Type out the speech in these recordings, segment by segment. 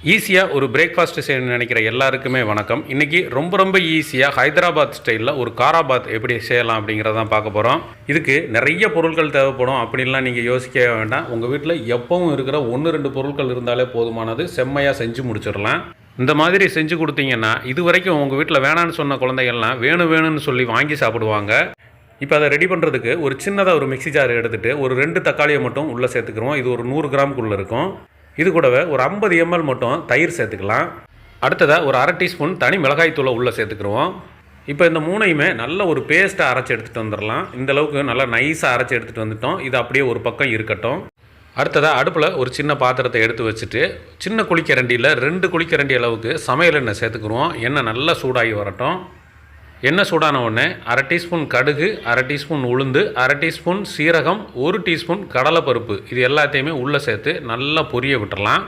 ஈஸியா ஒரு பிரேக்ஃபாஸ்ட் செய்யணும்னு நினைக்கிற எல்லாருக்குமே வணக்கம். இன்னைக்கு ரொம்ப ஈஸியா ஹைதராபாத் ஸ்டைல்ல ஒரு காராபாத் எப்படி செய்யலாம் அப்படிங்கிறத தான் பார்க்க போறோம். இதுக்கு நிறைய பொருட்கள் தேவைப்படும் அப்படின்லாம் நீங்க யோசிக்கவே வேண்டாம். உங்க வீட்டில் எப்பவும் இருக்கிற 1-2 பொருட்கள் இருந்தாலே போதுமானது. செம்மையா செஞ்சு முடிச்சிடலாம். இந்த மாதிரி செஞ்சு கொடுத்தீங்கன்னா இதுவரைக்கும் உங்கள் வீட்டில் வேணான்னு சொன்ன குழந்தைகள்லாம் வேணும்னு சொல்லி வாங்கி சாப்பிடுவாங்க. இப்போ அதை ரெடி பண்ணுறதுக்கு ஒரு சின்னதாக ஒரு மிக்ஸி ஜார் எடுத்துகிட்டு ஒரு 2 தக்காளியை மட்டும் உள்ளே சேர்த்துக்கிறோம். இது ஒரு 100 கிராமுக்குள்ளே இருக்கும். இது கூடவே ஒரு 50 ml மட்டும் தயிர் சேர்த்துக்கலாம். அடுத்ததாக ஒரு 1/2 டீஸ்பூன் தனி மிளகாய் தூளை உள்ளே சேர்த்துக்குருவோம். இப்போ இந்த மூணையுமே நல்ல ஒரு பேஸ்ட்டாக அரைச்சி எடுத்துகிட்டு வந்துடலாம். இந்த அளவுக்கு நல்லா நைஸாக அரைச்சி எடுத்துகிட்டு வந்துட்டோம். இது அப்படியே ஒரு பக்கம் இருக்கட்டும். அடுத்ததாக அடுப்பில் ஒரு சின்ன பாத்திரத்தை எடுத்து வச்சுட்டு சின்ன குழிக்கரண்டியில் 2 குழிக்கரண்டி அளவுக்கு சமையல் எண்ணெய் சேர்த்துக்குருவோம். எண்ணெய் நல்லா சூடாகி வரட்டும். எண்ணெய் சூடான உடனே 1/2 டீஸ்பூன் கடுகு, 1/2 டீஸ்பூன் உளுந்து, 1/2 டீஸ்பூன் சீரகம், 1 டீஸ்பூன் கடலைப்பருப்பு இது எல்லாத்தையுமே உள்ளே சேர்த்து நல்லா பொரிய விட்டுறலாம்.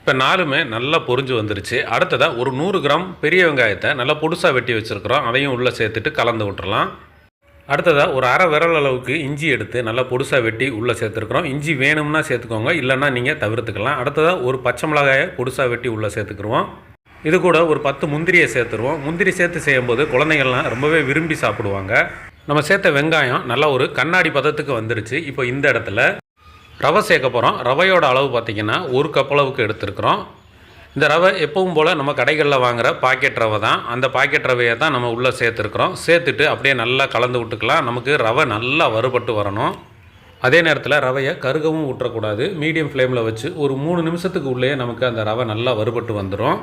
இப்போ 4மே நல்லா பொரிஞ்சு வந்துருச்சு. அடுத்ததாக ஒரு 100 கிராம் பெரிய வெங்காயத்தை நல்லா பொடுசாக வெட்டி வச்சுருக்கிறோம். அதையும் உள்ளே சேர்த்துட்டு கலந்து விட்டுறலாம். அடுத்ததாக ஒரு 1/2 விரல் அளவுக்கு இஞ்சி எடுத்து நல்லா பொடுசாக வெட்டி உள்ளே சேர்த்துருக்குறோம். இஞ்சி வேணும்னா சேர்த்துக்கோங்க, இல்லைன்னா நீங்கள் தவிர்த்துக்கலாம். அடுத்ததாக ஒரு பச்சை மிளகாயை பொடுசாக வெட்டி உள்ளே சேர்த்துக்குருவோம். இது கூட ஒரு 10 முந்திரியை சேர்த்துருவோம். முந்திரி சேர்த்து செய்யும்போது குழந்தைங்கள்லாம் ரொம்பவே விரும்பி சாப்பிடுவாங்க. நம்ம சேர்த்த வெங்காயம் நல்லா ஒரு கண்ணாடி பதத்துக்கு வந்துருச்சு. இப்போ இந்த இடத்துல ரவை சேர்க்க போகிறோம். ரவையோட அளவு பார்த்திங்கன்னா 1 கப் அளவுக்கு எடுத்துருக்குறோம். இந்த ரவை எப்பவும் போல் நம்ம கடைகளில் வாங்குகிற பாக்கெட் ரவை தான். அந்த பாக்கெட் ரவையை தான் நம்ம உள்ளே சேர்த்துருக்குறோம். சேர்த்துட்டு அப்படியே நல்லா கலந்து விட்டுக்கலாம். நமக்கு ரவை நல்லா வறுபட்டு வரணும். அதே நேரத்தில் ரவையை கருகவும் விட்டுறக்கூடாது. மீடியம் ஃப்ளேமில் வச்சு ஒரு 3 நிமிஷத்துக்கு உள்ளே நமக்கு அந்த ரவை நல்லா வறுபட்டு வந்துடும்.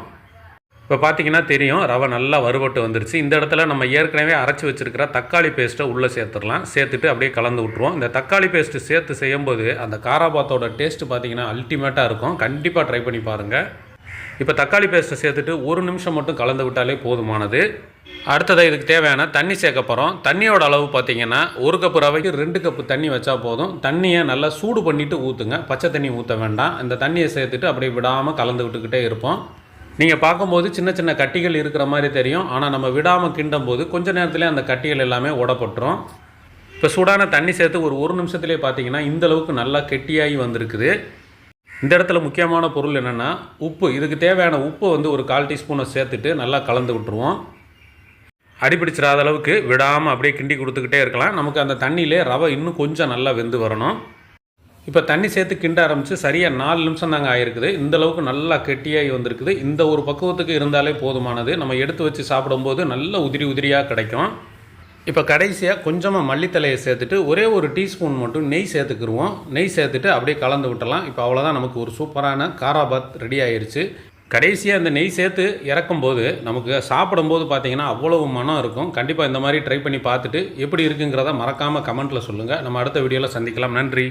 இப்போ பார்த்தீங்கன்னா தெரியும், ரவை நல்லா வறுபட்டு வந்துருச்சு. இந்த இடத்துல நம்ம ஏற்கனவே அரைச்சி வச்சுருக்கிற தக்காளி பேஸ்ட்டை உள்ளே சேர்த்துடலாம். சேர்த்துட்டு அப்படியே கலந்து விட்ருவோம். இந்த தக்காளி பேஸ்ட்டு சேர்த்து செய்யும்போது அந்த காராபாத்தோட டேஸ்ட்டு பார்த்தீங்கன்னா அல்டிமேட்டாக இருக்கும். கண்டிப்பாக ட்ரை பண்ணி பாருங்கள். இப்போ தக்காளி பேஸ்ட்டை சேர்த்துட்டு 1 நிமிஷம் மட்டும் கலந்து விட்டாலே போதுமானது. அடுத்ததாக இதுக்கு தேவையான தண்ணி சேர்க்க போகிறோம். தண்ணியோட அளவு பார்த்திங்கன்னா 1 கப்பு ரவைக்கு 2 கப்பு தண்ணி வச்சா போதும். தண்ணியை நல்லா சூடு பண்ணிவிட்டு ஊற்றுங்க. பச்சை தண்ணி ஊற்ற வேண்டாம். இந்த தண்ணியை சேர்த்துட்டு அப்படியே விடாமல் கலந்து விட்டுக்கிட்டே இருப்போம். நீங்கள் பார்க்கும்போது சின்ன கட்டிகள் இருக்கிற மாதிரி தெரியும். ஆனால் நம்ம விடாமல் கிண்டும் போது கொஞ்சம் நேரத்துலேயே அந்த கட்டிகள் எல்லாமே உடப்பட்டுரும். இப்போ சூடான தண்ணி சேர்த்து ஒரு நிமிஷத்துலேயே பார்த்தீங்கன்னா இந்தளவுக்கு நல்லா கெட்டியாகி வந்திருக்குது. இந்த இடத்துல முக்கியமான பொருள் என்னென்னா உப்பு. இதுக்கு தேவையான உப்பு ஒரு 1/4 டீஸ்பூனை சேர்த்துட்டு நல்லா கலந்து விட்டுருவோம். அடிப்பிடிச்சிடாத அளவுக்கு விடாமல் அப்படியே கிண்டி கொடுத்துக்கிட்டே இருக்கலாம். நமக்கு அந்த தண்ணியிலே ரவை இன்னும் கொஞ்சம் நல்லா வெந்து வரணும். இப்போ தண்ணி சேர்த்து கிண்ட ஆரம்பித்து சரியாக 4 நிமிஷம் தாங்க ஆகிருக்குது. இந்தளவுக்கு நல்லா கெட்டியாகி வந்திருக்குது. இந்த ஒரு பக்குவத்துக்கு இருந்தாலே போதுமானது. நம்ம எடுத்து வச்சு சாப்பிடும்போது நல்ல உதிரியாக கிடைக்கும். இப்போ கடைசியாக கொஞ்சமாக மல்லித்தலையை சேர்த்துட்டு ஒரே ஒரு டீஸ்பூன் மட்டும் நெய் சேர்த்துக்குருவோம். நெய் சேர்த்துட்டு அப்படியே கலந்து விட்டலாம். இப்போ அவ்வளோதான், நமக்கு ஒரு சூப்பரான காராபாத் ரெடி ஆயிடுச்சு. கடைசியாக இந்த நெய் சேர்த்து இறக்கும்போது நமக்கு சாப்பிடும்போது பார்த்திங்கன்னா அவ்வளவு மனம் இருக்கும். கண்டிப்பாக இந்த மாதிரி ட்ரை பண்ணி பார்த்துட்டு எப்படி இருக்குங்கிறத மறக்காமல் கமெண்ட்டில் சொல்லுங்கள். நம்ம அடுத்த வீடியோவில் சந்திக்கலாம். நன்றி.